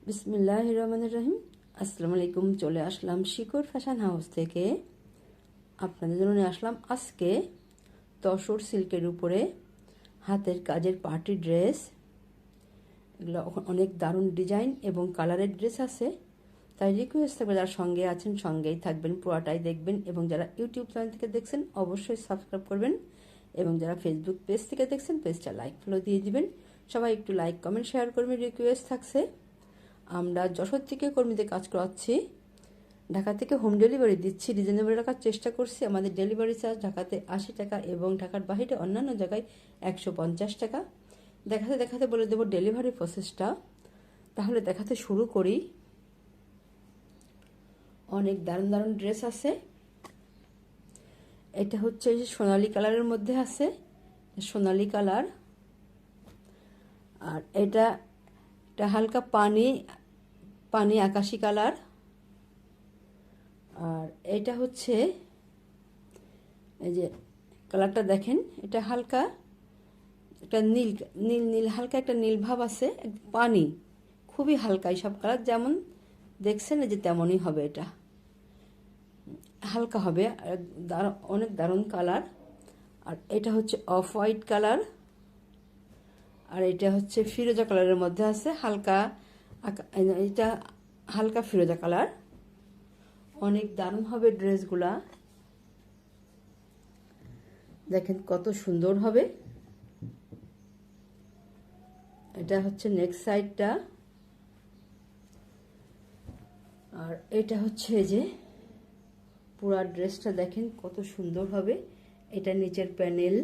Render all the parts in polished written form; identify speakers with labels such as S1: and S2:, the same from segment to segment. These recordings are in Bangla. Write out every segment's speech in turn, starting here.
S1: বিসমিল্লাহির রহমানির রহিম। আসসালামু আলাইকুম। চলে আসলাম শিকড় ফ্যাশন হাউস থেকে। আপনাদের জন্য নিয়ে আসলাম আজকে তসর সিল্কের উপরে হাতের কাজের পার্টি ড্রেস। এগুলো অনেক দারুণ ডিজাইন এবং কালারের ড্রেস আছে, তাই রিকোয়েস্ট থাকবে যারা সঙ্গে আছেন সঙ্গেই থাকবেন, পুরাটাই দেখবেন। এবং যারা ইউটিউব চ্যানেল থেকে দেখছেন অবশ্যই সাবস্ক্রাইব করবেন, এবং যারা ফেসবুক পেজ থেকে দেখছেন পেজটা লাইক ফলো দিয়ে দিবেন। সবাই একটু লাইক কমেন্ট শেয়ার করবেন, রিকোয়েস্ট থাকছে। আমরা যশোর থেকে কর্মীদের কাজ করাচ্ছি, ঢাকা থেকে হোম ডেলিভারি দিচ্ছি, রিজনেবল রাখার চেষ্টা করছি। আমাদের ডেলিভারি চার্জ ঢাকাতে 80 টাকা এবং ঢাকার বাইরে অন্যান্য জায়গায় 150 টাকা। দেখাতে দেখাতে বলে দেবো ডেলিভারি প্রসেসটা। তাহলে দেখাতে শুরু করি। অনেক দারুণ দারুণ ড্রেস আছে। এটা হচ্ছে সোনালী কালারের মধ্যে আছে, সোনালী কালার। আর এটা হালকা পানি আকাশি কালার। আর এটা হচ্ছে এই যে কালারটা দেখেন, এটা হালকা একটা নীল নীল নীল হালকা একটা নীল ভাব আছে, পানি খুবই হালকা। এইসব কালার যেমন দেখছেন এই যে তেমনই হবে, এটা হালকা হবে, অনেক দারুণ কালার। আর এটা হচ্ছে অফ হোয়াইট কালার। আর এটা হচ্ছে ফিরোজা কালারের মধ্যে আছে, হালকা এটা হালকা ফিরোজা কালার। অনেক দারুণ হবে ড্রেসগুলা, দেখেন কত সুন্দর হবে। এটা হচ্ছে নেক্সট সাইডটা। আর এটা হচ্ছে যে পুরা ড্রেসটা দেখেন কত সুন্দর হবে। এটা নিচের প্যানেল।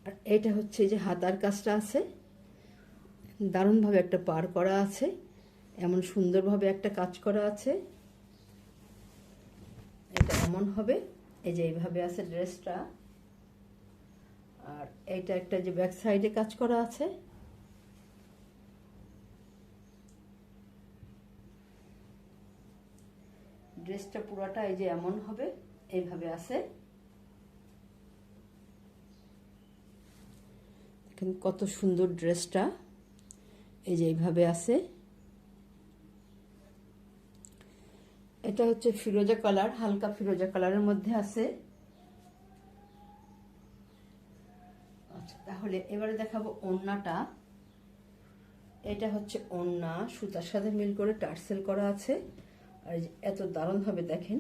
S1: আর এটা হচ্ছে যে হাতার কাজটা আছে, দারুণভাবে একটা পার করা আছে, এমন সুন্দরভাবে একটা কাজ করা আছে। এটা এমন হবে, এই যে এইভাবে আছে ড্রেসটা। আর এইটা একটা যে ব্যাক সাইডে কাজ করা আছে, ড্রেসটা পুরাটা এই যে এমন হবে, এইভাবে আছে। দেখেন কত সুন্দর ড্রেসটা, এই যে এইভাবে আছে। এটা হচ্ছে ফিরোজা কালার, হালকা ফিরোজা কালারের মধ্যে আছে। আচ্ছা, তাহলে এবারে দেখাবো ওড়নাটা। এটা হচ্ছে ওড়না, সুতার সাথে মিল করে টার্সেল করা আছে। আর এত দারুণ হবে দেখেন।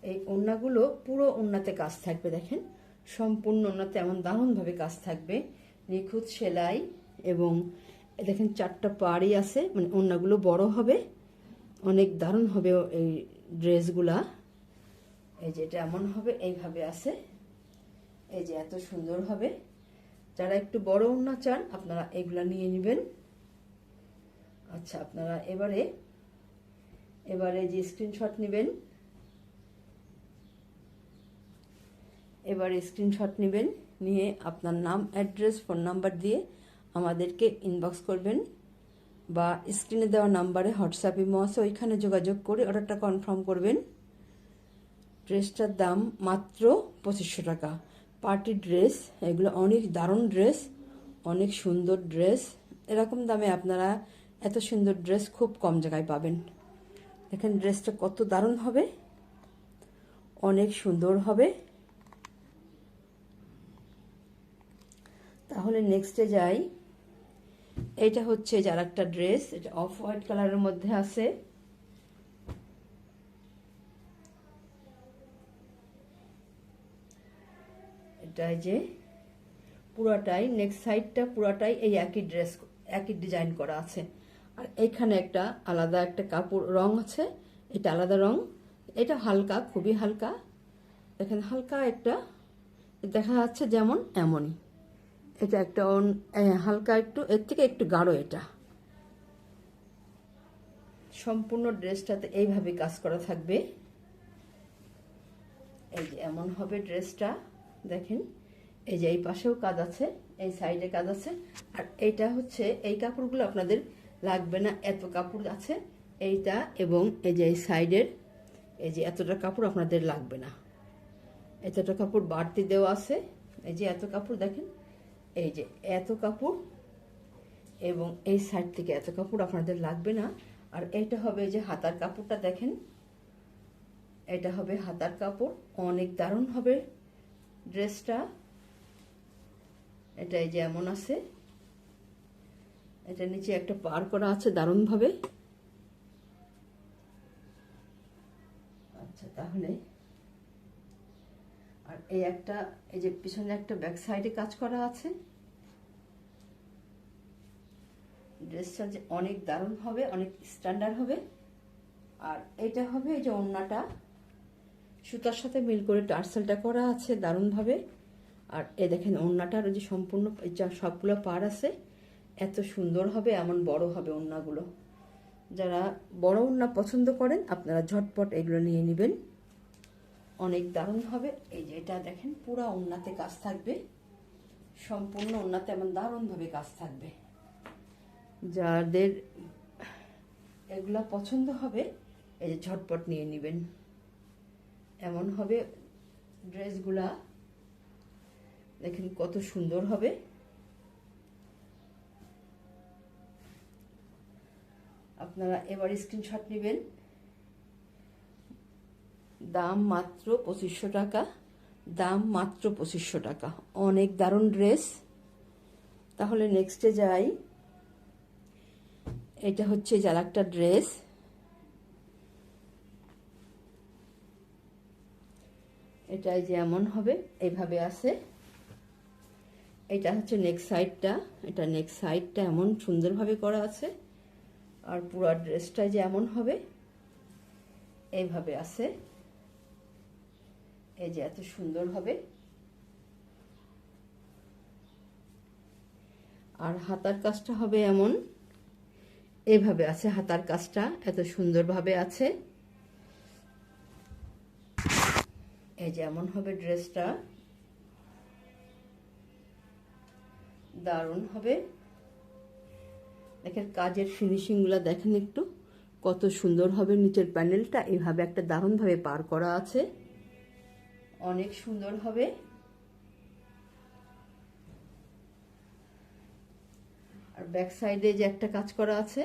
S1: এই ওড়নাগুলো পুরো ওড়নাতে কাজ থাকবে, দেখেন সম্পূর্ণ ওড়নাতে এমন দারুণভাবে কাজ থাকবে, নিখুঁত সেলাই। এবং দেখেন 4টা পাড়ই আছে, মানে ওড়নাগুলো বড় হবে, অনেক দারুণ হবে এই ড্রেসগুলা। এই যে এটা এমন হবে, এইভাবে আছে, এই যে এত সুন্দর হবে। যারা একটু বড় ওড়না চান আপনারা এগুলা নিয়ে নেবেন। আচ্ছা, আপনারা এবারে যে স্ক্রিনশট নেবেন, এবারে স্ক্রিনশট নেবেন, নিয়ে আপনার নাম, অ্যাড্রেস, ফোন নাম্বার দিয়ে আমাদেরকে ইনবক্স করবেন, বা স্ক্রিনে দেওয়া নাম্বারে হোয়াটসঅ্যাপ ইমো আছে, ওইখানে যোগাযোগ করে অর্ডারটা কনফার্ম করবেন। ড্রেসটার দাম মাত্র 2500 টাকা। পার্টি ড্রেস, এগুলো অনেক দারুণ ড্রেস, অনেক সুন্দর ড্রেস। এরকম দামে আপনারা এত সুন্দর ড্রেস খুব কম জায়গায় পাবেন। দেখেন ড্রেসটা কত দারুণ হবে, অনেক সুন্দর হবে। তাহলে নেক্সটে যাই। এইটা হচ্ছে যার একটা ড্রেস, এটা অফ হোয়াইট কালারের মধ্যে আছে। এটা যে পুরাটাই নেক্সট সাইডটা পুরাটাই এই একই ড্রেস, একই ডিজাইন করা আছে। আর এইখানে একটা আলাদা একটা কাপড় রং আছে, এটা আলাদা রং। এটা হালকা, খুবই হালকা, দেখেন হালকা একটা দেখা যাচ্ছে যেমন এমনই। এটা একটা হালকা একটু, এর থেকে একটু গাঢ়। এটা সম্পূর্ণ ড্রেসটাতে এইভাবে কাজ করা থাকবে, এই যে এমন হবে ড্রেসটা। দেখেন এই যে এই পাশেও কাজ আছে, এই সাইডে কাজ আছে। আর এইটা হচ্ছে এই কাপড়গুলো আপনাদের লাগবে না, এত কাপড় আছে এইটা, এবং এই যে এই সাইডের এই যে এতটা কাপড় আপনাদের লাগবে না, এতটা কাপড় বাড়তি দেওয়া আছে। এই যে এত কাপড় দেখেন, এই যে এত কাপড়, এবং এই সাইড থেকে এত কাপড় আপনাদের লাগবে না। আর এটা হবে যে হাতার কাপড়টা দেখেন, এটা হবে হাতার কাপড়, অনেক দারুণ হবে ড্রেসটা। এটা এই যে এমন আছে, এটা নিচে একটা পার করা আছে দারুণ ভাবে। আচ্ছা তাহলে, আর এই একটা, এই যে পিছনে একটা ব্যাক সাইডে কাজ করা আছে। ড্রেসটা যে অনেক দারুণ হবে, অনেক স্ট্যান্ডার্ড হবে। আর এটা হবে এই যে ওড়নাটা, সুতার সাথে মিল করে টার্সেলটা করা আছে দারুণভাবে। আর এ দেখেন ওড়নাটার যে সম্পূর্ণ সবগুলো পার আছে, এত সুন্দর হবে, এমন বড় হবে ওড়নাগুলো। যারা বড় ওড়না পছন্দ করেন আপনারা ঝটপট এগুলো নিয়ে নেবেন, অনেক দারুণ হবে। এই যে এটা দেখেন পুরো ওড়নাতে কাজ থাকবে, সম্পূর্ণ ওড়নাতে এমন দারুণভাবে কাজ থাকবে। যাদের এগুলা পছন্দ হবে এই যে ঝটপট নিয়ে নেবেন, এমন হবে ড্রেসগুলা। দেখেন কত সুন্দর হবে। আপনারা এবার স্ক্রিনশট নেবেন। দাম মাত্র 2500 টাকা, দাম মাত্র 2500 টাকা, অনেক দারুণ ড্রেস। তাহলে নেক্সটে যাই। এটা হচ্ছে যার একটা ড্রেস, এটাই যে এমন হবে, এইভাবে আছে। এটা হচ্ছে নেক সাইডটা, এটা নেক সাইডটা এমন সুন্দরভাবে করা আছে। আর পুরো ড্রেসটা যে এমন হবে, এইভাবে আছে। এই যে এত সুন্দর হবে। আর হাতার কাজটা হবে এমন, এইভাবে আছে হাতার কাজটা, এত সুন্দরভাবে আছে। এই যে এমন হবে ড্রেসটা, দারুণ হবে। দেখেন কাজের ফিনিশিং গুলা দেখেন একটু, কত সুন্দর হবে। নিচের প্যানেলটা এইভাবে একটা দারুণভাবে পার করা আছে, অনেক সুন্দর হবে। আর ব্যাক সাইডে যে একটা কাজ করা আছে,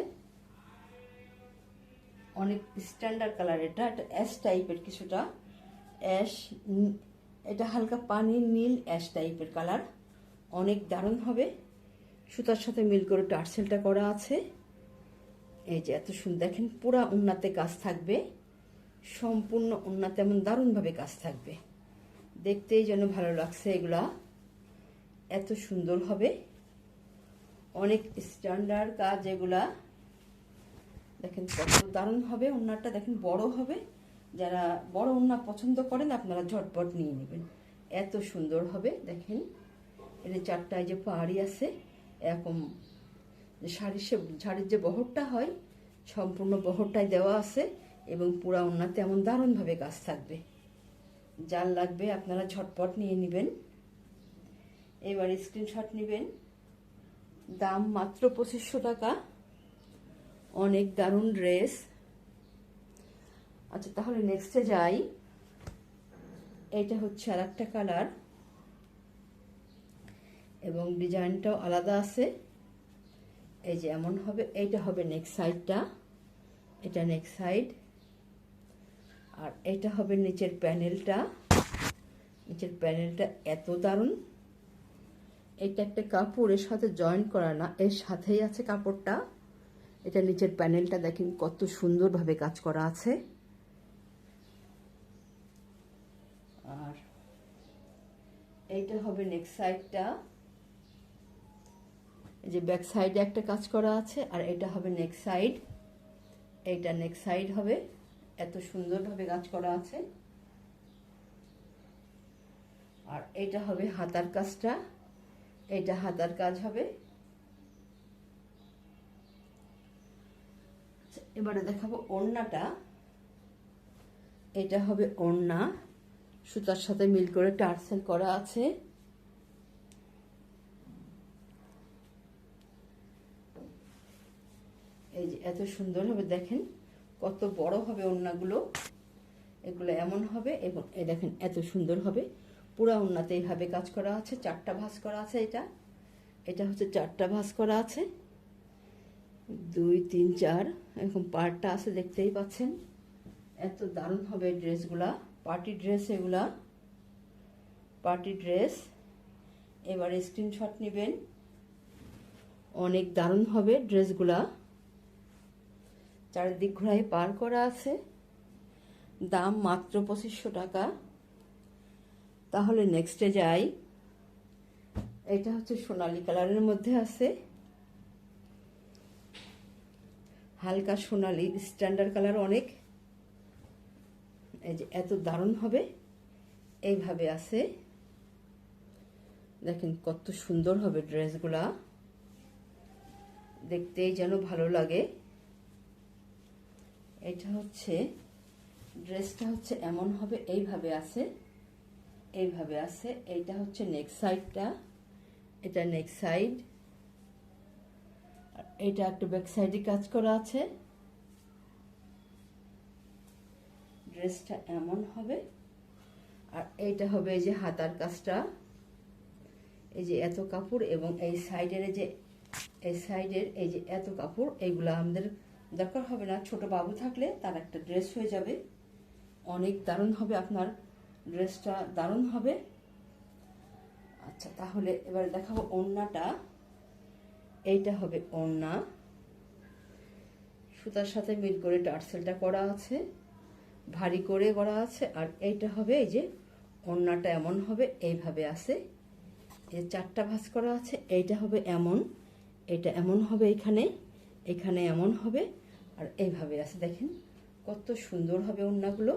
S1: অনেক স্ট্যান্ডার্ড কালার। এটা একটা অ্যাশ টাইপের, কিছুটা অ্যাশ, এটা হালকা পানি নীল অ্যাশ টাইপের কালার, অনেক দারুণ হবে। সুতার সাথে মিল করে টার্সেলটা করা আছে। এই যে এত সুন্দর, দেখেন পুরা ওড়নাতে কাজ থাকবে, সম্পূর্ণ ওড়নাতে এমন দারুণভাবে কাজ থাকবে, দেখতেই যেন ভালো লাগছে। এগুলা এত সুন্দর হবে, অনেক স্ট্যান্ডার্ড কাজ এগুলা। দেখেন কত দারুণ হবে ওড়নাটা, দেখেন বড় হবে। যারা বড় ওড়না পছন্দ করেন আপনারা ঝটপট নিয়ে নেবেন, এত সুন্দর হবে। দেখেন এর চারটায় যে পাহাড়ি আছে, এরকম শাড়ির যে বহরটা হয় সম্পূর্ণ বহরটাই দেওয়া আছে, এবং পুরা ওড়নাতে এমন দারুণভাবে কাজ থাকবে। যার লাগবে আপনারা ঝটপট নিয়ে নেবেন, এবার স্ক্রিনশট নেবেন। দাম মাত্র 2500 টাকা, অনেক দারুণ ড্রেস। আচ্ছা তাহলে নেক্সটে যাই। এইটা হচ্ছে আর একটা কালার, এবং ডিজাইনটাও আলাদা আছে। এই যে এমন হবে, এইটা হবে নেক সাইডটা, এটা নেক সাইড। আর এটা হবে নিচের প্যানেলটা, নিচের প্যানেলটা এত দারুণ। এটা একটা কাপড়ের সাথে জয়েন করা না, এর সাথেই আছে কাপড়টা। এটা নিচের প্যানেলটা দেখেন কত সুন্দরভাবে কাজ করা আছে। আর এইটা হবে নেক সাইডটা, এই যে ব্যাক সাইডে একটা কাজ করা আছে। আর এটা হবে নেক সাইড, এইটা নেক সাইড হবে, এত সুন্দরভাবে কাজ করা আছে। আর এটা হবে হাতার কাজটা, এটা হাতার কাজ হবে। এবারে দেখাবো ওড়নাটা। এটা হবে ওড়না, সুতার সাথে মিল করে টার্সেল করা আছে। এই যে এত সুন্দর হবে, দেখেন কত বড় হবে ওড়নাগুলো, এগুলো এমন হবে। এবং এই দেখেন এত সুন্দর হবে, পুরা ওড়নাতে এইভাবে কাজ করা আছে, চারটা ভাঁজ করা আছে। এটা এটা হচ্ছে 4টা ভাঁজ করা আছে, 2 3 4 এরকম পার্টটা আছে, দেখতেই পাচ্ছেন। এত দারুণ হবে ড্রেসগুলা, পার্টি ড্রেস, এগুলা পার্টি ড্রেস। এবারে স্ক্রিনশট নেবেন, অনেক দারুণ হবে ড্রেসগুলা। চারিদিক ঘোড়ায় পার করা আছে, দাম মাত্র 2500 টাকা। তাহলে নেক্সটে যাই। এটা হচ্ছে সোনালী কালারের মধ্যে আছে, হালকা সোনালী, স্ট্যান্ডার্ড কালার অনেক। এই যে এত দারুণ হবে, এইভাবে আছে, দেখেন কত সুন্দর হবে ড্রেসগুলা, দেখতেই যেন ভালো লাগে। এটা হচ্ছে ড্রেসটা হচ্ছে এমন হবে, এইভাবে আছে, এইভাবে আছে। এইটা হচ্ছে নেক সাইডটা, এটা নেক সাইড, আর এটা একটা ব্যাক সাইডে কাজ করা আছে। ড্রেসটা এমন হবে, আর এইটা হবে এই যে হাতার কাজটা, এই যে এত কাপড়, এবং এই সাইডের এই সাইডের এই যে এত কাপড়, এইগুলো আমাদের দরকার হবে না। ছোট বাবু থাকলে তার একটা ড্রেস হয়ে যাবে, অনেক দারুণ হবে, আপনার ড্রেসটা দারুণ হবে। আচ্ছা, তাহলে এবার দেখাবো ওড়নাটা। এইটা হবে ওড়না, সুতার সাথে মিল করে টার্সেলটা করা আছে, ভারী করে করা আছে। আর এইটা হবে এই যে ওড়নাটা এমন হবে, এইভাবে আছে, এই 4টা ভাঁজ করা আছে। এইটা হবে এমন, এটা এমন হবে, এখানে এখানে এমন হবে, আর এইভাবে আছে। দেখেন কত সুন্দর হবে ওড়নাগুলো,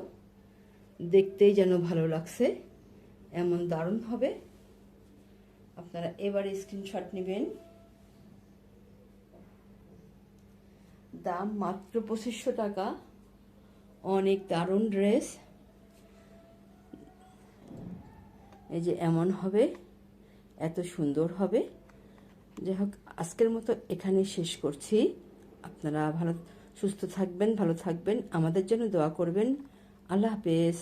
S1: দেখতেই যেন ভালো লাগছে, এমন দারুণ হবে। আপনারা এবারে স্ক্রিনশট নেবেন, দাম মাত্র 2500 টাকা, অনেক দারুণ ড্রেস। এই যে এমন হবে, এত সুন্দর হবে। যাই হোক, আজকের মতো এখানে শেষ করছি। আপনারা সুস্থ থাকবেন, ভালো থাকবেন, আমাদের জন্য দোয়া করবেন। আল্লাহ হাফেজ।